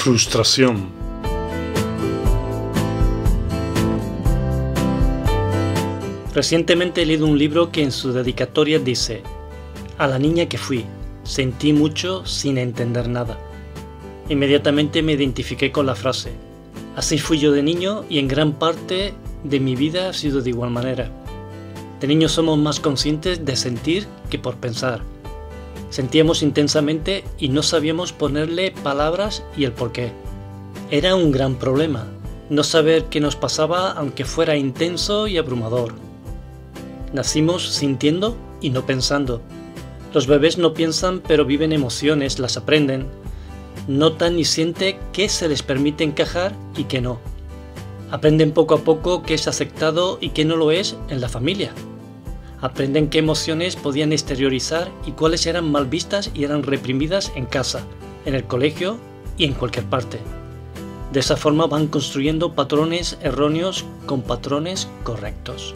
Frustración. Recientemente he leído un libro que en su dedicatoria dice: a la niña que fui, sentí mucho sin entender nada. Inmediatamente me identifiqué con la frase. Así fui yo de niño y en gran parte de mi vida ha sido de igual manera. De niños somos más conscientes de sentir que por pensar. Sentíamos intensamente y no sabíamos ponerle palabras y el porqué. Era un gran problema, no saber qué nos pasaba aunque fuera intenso y abrumador. Nacimos sintiendo y no pensando. Los bebés no piensan pero viven emociones, las aprenden. Notan y sienten qué se les permite encajar y qué no. Aprenden poco a poco qué es aceptado y qué no lo es en la familia. Aprenden qué emociones podían exteriorizar y cuáles eran mal vistas y eran reprimidas en casa, en el colegio y en cualquier parte. De esa forma van construyendo patrones erróneos con patrones correctos.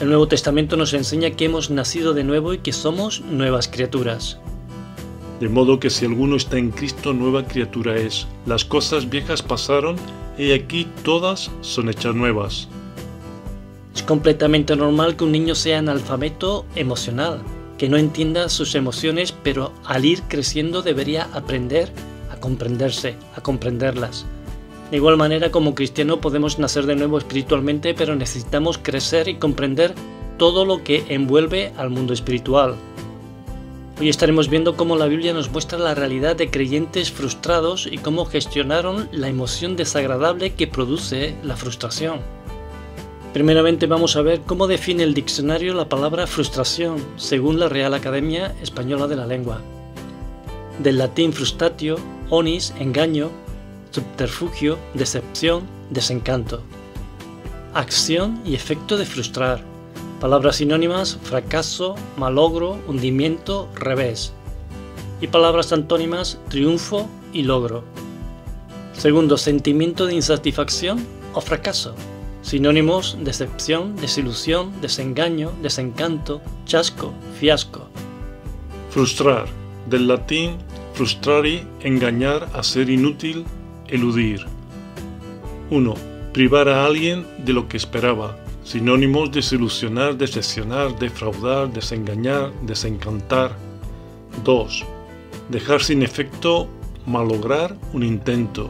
El Nuevo Testamento nos enseña que hemos nacido de nuevo y que somos nuevas criaturas. De modo que si alguno está en Cristo, nueva criatura es. Las cosas viejas pasaron, y aquí todas son hechas nuevas. Es completamente normal que un niño sea analfabeto emocional, que no entienda sus emociones, pero al ir creciendo debería aprender a comprenderse, a comprenderlas. De igual manera, como cristiano podemos nacer de nuevo espiritualmente, pero necesitamos crecer y comprender todo lo que envuelve al mundo espiritual. Hoy estaremos viendo cómo la Biblia nos muestra la realidad de creyentes frustrados y cómo gestionaron la emoción desagradable que produce la frustración. Primeramente vamos a ver cómo define el diccionario la palabra frustración, según la Real Academia Española de la Lengua. Del latín frustatio, onis, engaño, subterfugio, decepción, desencanto. Acción y efecto de frustrar. Palabras sinónimas: fracaso, malogro, hundimiento, revés. Y palabras antónimas: triunfo y logro. Segundo, sentimiento de insatisfacción o fracaso. Sinónimos: decepción, desilusión, desengaño, desencanto, chasco, fiasco. Frustrar. Del latín frustrare, engañar, hacer inútil, eludir. 1. Privar a alguien de lo que esperaba. Sinónimos: desilusionar, decepcionar, defraudar, desengañar, desencantar. 2. Dejar sin efecto, malograr un intento.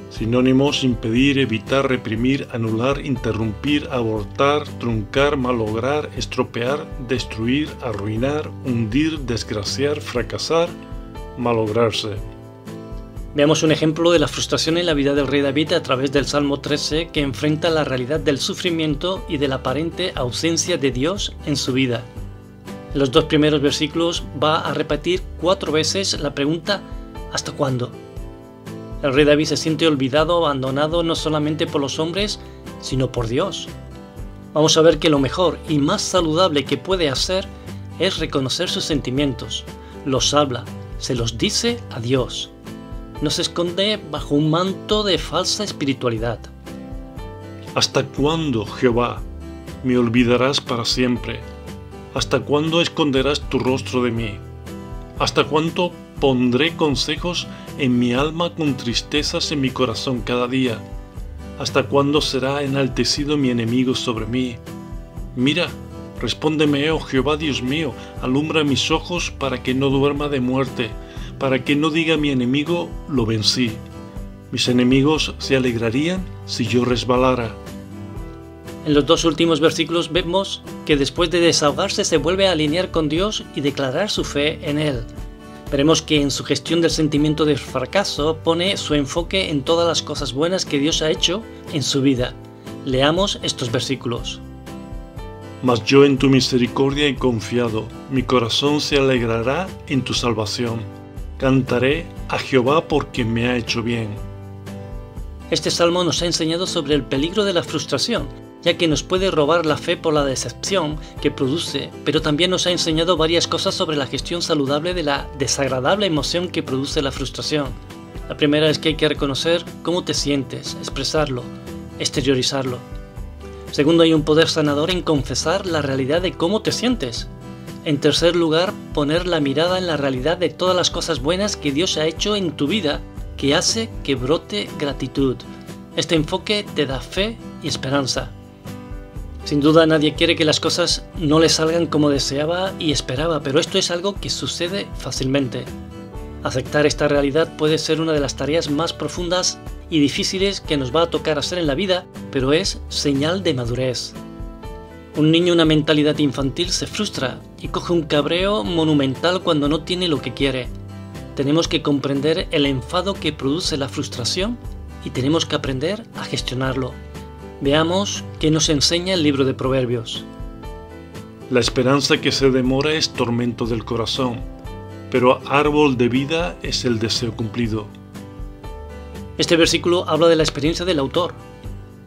Sinónimos: impedir, evitar, reprimir, anular, interrumpir, abortar, truncar, malograr, estropear, destruir, arruinar, hundir, desgraciar, fracasar, malograrse. Veamos un ejemplo de la frustración en la vida del rey David a través del Salmo 13, que enfrenta la realidad del sufrimiento y de la aparente ausencia de Dios en su vida. En los dos primeros versículos va a repetir 4 veces la pregunta ¿hasta cuándo? El rey David se siente olvidado, abandonado no solamente por los hombres, sino por Dios. Vamos a ver que lo mejor y más saludable que puede hacer es reconocer sus sentimientos. Los habla, se los dice a Dios. No se esconde bajo un manto de falsa espiritualidad. ¿Hasta cuándo, Jehová, me olvidarás para siempre? ¿Hasta cuándo esconderás tu rostro de mí? ¿Hasta cuánto pondré consejos en mi alma con tristezas en mi corazón cada día? ¿Hasta cuándo será enaltecido mi enemigo sobre mí? Mira, respóndeme, oh Jehová Dios mío, alumbra mis ojos para que no duerma de muerte, para que no diga mi enemigo, lo vencí. Mis enemigos se alegrarían si yo resbalara. En los dos últimos versículos vemos que después de desahogarse se vuelve a alinear con Dios y declarar su fe en Él. Veremos que en su gestión del sentimiento de fracaso pone su enfoque en todas las cosas buenas que Dios ha hecho en su vida. Leamos estos versículos. Mas yo en tu misericordia he confiado, mi corazón se alegrará en tu salvación. Cantaré a Jehová porque me ha hecho bien. Este salmo nos ha enseñado sobre el peligro de la frustración, ya que nos puede robar la fe por la decepción que produce, pero también nos ha enseñado varias cosas sobre la gestión saludable de la desagradable emoción que produce la frustración. La primera es que hay que reconocer cómo te sientes, expresarlo, exteriorizarlo. Segundo, hay un poder sanador en confesar la realidad de cómo te sientes. En tercer lugar, poner la mirada en la realidad de todas las cosas buenas que Dios ha hecho en tu vida, que hace que brote gratitud. Este enfoque te da fe y esperanza. Sin duda nadie quiere que las cosas no le salgan como deseaba y esperaba, pero esto es algo que sucede fácilmente. Aceptar esta realidad puede ser una de las tareas más profundas y difíciles que nos va a tocar hacer en la vida, pero es señal de madurez. Un niño, una mentalidad infantil, se frustra y coge un cabreo monumental cuando no tiene lo que quiere. Tenemos que comprender el enfado que produce la frustración y tenemos que aprender a gestionarlo. Veamos qué nos enseña el libro de Proverbios. La esperanza que se demora es tormento del corazón, pero árbol de vida es el deseo cumplido. Este versículo habla de la experiencia del autor.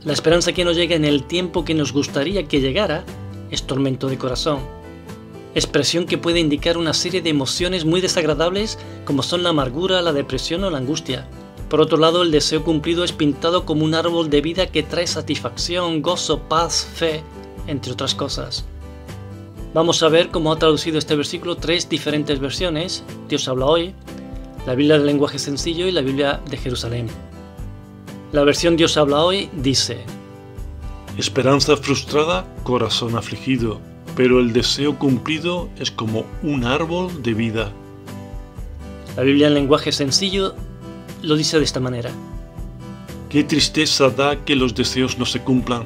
La esperanza que no llega en el tiempo que nos gustaría que llegara es tormento de corazón. Expresión que puede indicar una serie de emociones muy desagradables como son la amargura, la depresión o la angustia. Por otro lado, el deseo cumplido es pintado como un árbol de vida que trae satisfacción, gozo, paz, fe, entre otras cosas. Vamos a ver cómo ha traducido este versículo 3 diferentes versiones. Dios habla hoy, la Biblia del lenguaje sencillo y la Biblia de Jerusalén. La versión Dios habla hoy dice: Esperanza frustrada, corazón afligido, pero el deseo cumplido es como un árbol de vida. La Biblia en lenguaje sencillo lo dice de esta manera: Qué tristeza da que los deseos no se cumplan,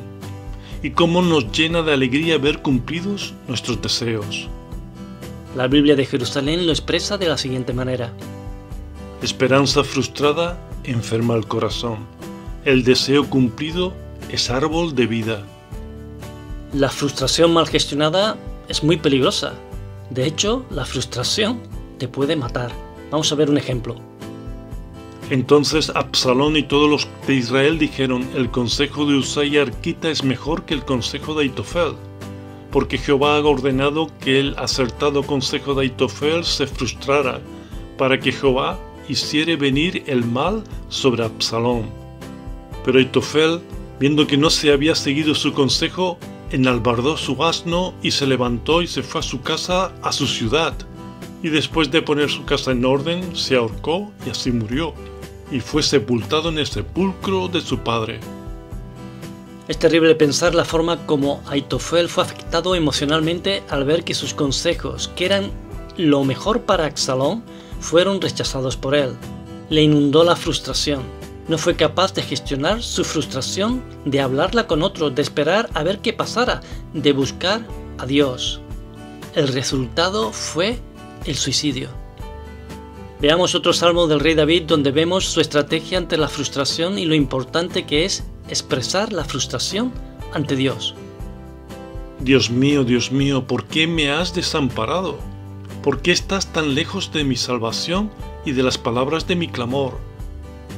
y cómo nos llena de alegría ver cumplidos nuestros deseos. La Biblia de Jerusalén lo expresa de la siguiente manera: Esperanza frustrada enferma el corazón, el deseo cumplido es árbol de vida. La frustración mal gestionada es muy peligrosa. De hecho, la frustración te puede matar. Vamos a ver un ejemplo. Entonces Absalón y todos los de Israel dijeron: el consejo de Usai y Arquita es mejor que el consejo de Aitofel, porque Jehová ha ordenado que el acertado consejo de Aitofel se frustrara, para que Jehová hiciere venir el mal sobre Absalón. Pero Aitofel, viendo que no se había seguido su consejo, enalbardó su asno y se levantó y se fue a su casa, a su ciudad, y después de poner su casa en orden, se ahorcó y así murió, y fue sepultado en el sepulcro de su padre. Es terrible pensar la forma como Aitofel fue afectado emocionalmente al ver que sus consejos, que eran lo mejor para Absalón, fueron rechazados por él. Le inundó la frustración. No fue capaz de gestionar su frustración, de hablarla con otros, de esperar a ver qué pasara, de buscar a Dios. El resultado fue el suicidio. Veamos otro salmo del rey David donde vemos su estrategia ante la frustración y lo importante que es expresar la frustración ante Dios. Dios mío, ¿por qué me has desamparado? ¿Por qué estás tan lejos de mi salvación y de las palabras de mi clamor?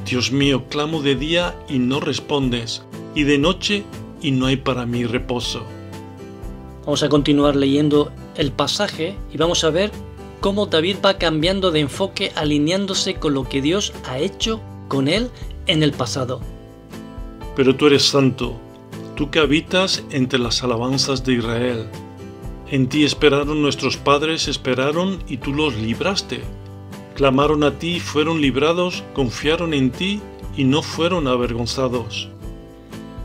Dios mío, clamo de día y no respondes, y de noche y no hay para mí reposo. Vamos a continuar leyendo el pasaje y vamos a ver cómo David va cambiando de enfoque, alineándose con lo que Dios ha hecho con él en el pasado. Pero tú eres santo, tú que habitas entre las alabanzas de Israel. En ti esperaron nuestros padres, esperaron y tú los libraste. Clamaron a ti y fueron librados, confiaron en ti y no fueron avergonzados.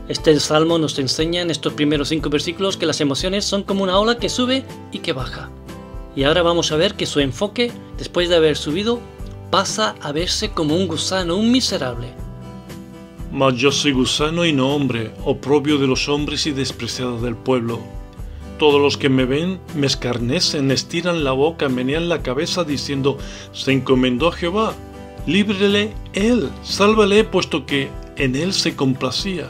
Este salmo nos enseña en estos primeros 5 versículos que las emociones son como una ola que sube y que baja. Y ahora vamos a ver que su enfoque, después de haber subido, pasa a verse como un gusano, un miserable. Mas yo soy gusano y no hombre, oprobio de los hombres y despreciado del pueblo. Todos los que me ven me escarnecen, estiran la boca, menean la cabeza diciendo: se encomendó a Jehová, líbrele él, sálvale, puesto que en él se complacía.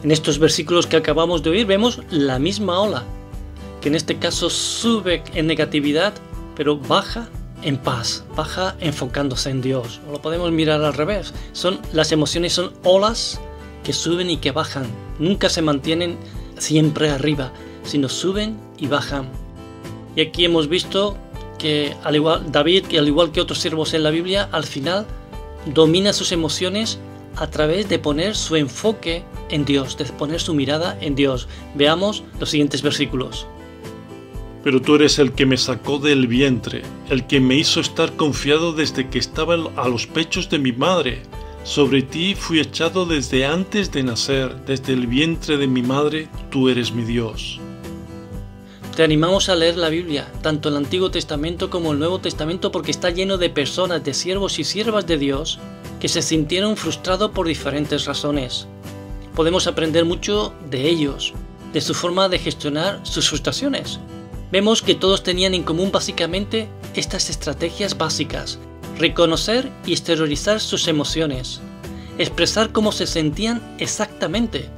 En estos versículos que acabamos de oír vemos la misma ola, que en este caso sube en negatividad, pero baja en paz, baja enfocándose en Dios. O lo podemos mirar al revés. Las emociones son olas que suben y que bajan, nunca se mantienen siempre arriba, sino suben y bajan. Y aquí hemos visto que David, que al igual que otros siervos en la Biblia, al final domina sus emociones a través de poner su enfoque en Dios, de poner su mirada en Dios. Veamos los siguientes versículos. Pero tú eres el que me sacó del vientre, el que me hizo estar confiado desde que estaba a los pechos de mi madre. Sobre ti fui echado desde antes de nacer, desde el vientre de mi madre, tú eres mi Dios. Te animamos a leer la Biblia, tanto el Antiguo Testamento como el Nuevo Testamento, porque está lleno de personas, de siervos y siervas de Dios, que se sintieron frustrados por diferentes razones. Podemos aprender mucho de ellos, de su forma de gestionar sus frustraciones. Vemos que todos tenían en común básicamente estas estrategias básicas: reconocer y exteriorizar sus emociones, expresar cómo se sentían exactamente,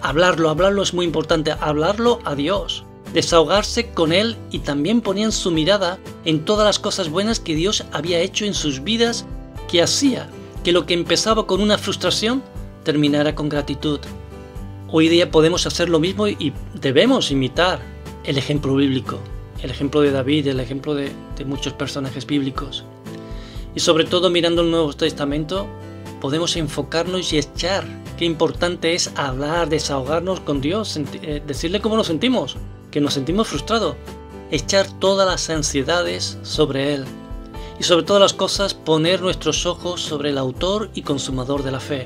hablarlo es muy importante, hablarlo a Dios, desahogarse con Él, y también ponían su mirada en todas las cosas buenas que Dios había hecho en sus vidas, que hacía que lo que empezaba con una frustración terminara con gratitud. Hoy día podemos hacer lo mismo y debemos imitar el ejemplo bíblico, el ejemplo de David, el ejemplo de muchos personajes bíblicos. Y sobre todo, mirando el Nuevo Testamento, podemos enfocarnos y echar. Qué importante es hablar, desahogarnos con Dios, decirle cómo nos sentimos, que nos sentimos frustrados, echar todas las ansiedades sobre Él. Y sobre todas las cosas, poner nuestros ojos sobre el autor y consumador de la fe,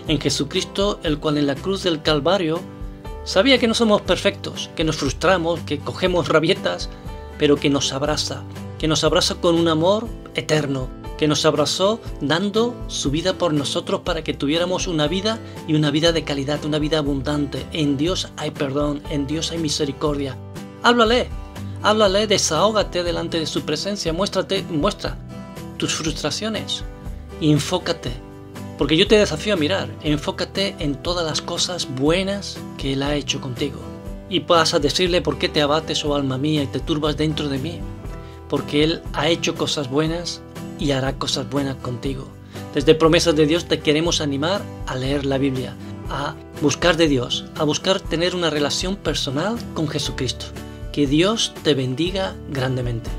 en Jesucristo, el cual en la cruz del Calvario sabía que no somos perfectos, que nos frustramos, que cogemos rabietas, pero que nos abraza con un amor eterno, que nos abrazó dando su vida por nosotros para que tuviéramos una vida, y una vida de calidad, una vida abundante. En Dios hay perdón, en Dios hay misericordia. Háblale, desahógate delante de su presencia, muestra tus frustraciones y enfócate. Porque yo te desafío a mirar, enfócate en todas las cosas buenas que Él ha hecho contigo. Y vas a decirle: ¿por qué te abates, oh alma mía, y te turbas dentro de mí? Porque Él ha hecho cosas buenas y hará cosas buenas contigo. Desde Promesas de Dios te queremos animar a leer la Biblia, a buscar de Dios, a buscar tener una relación personal con Jesucristo. Que Dios te bendiga grandemente.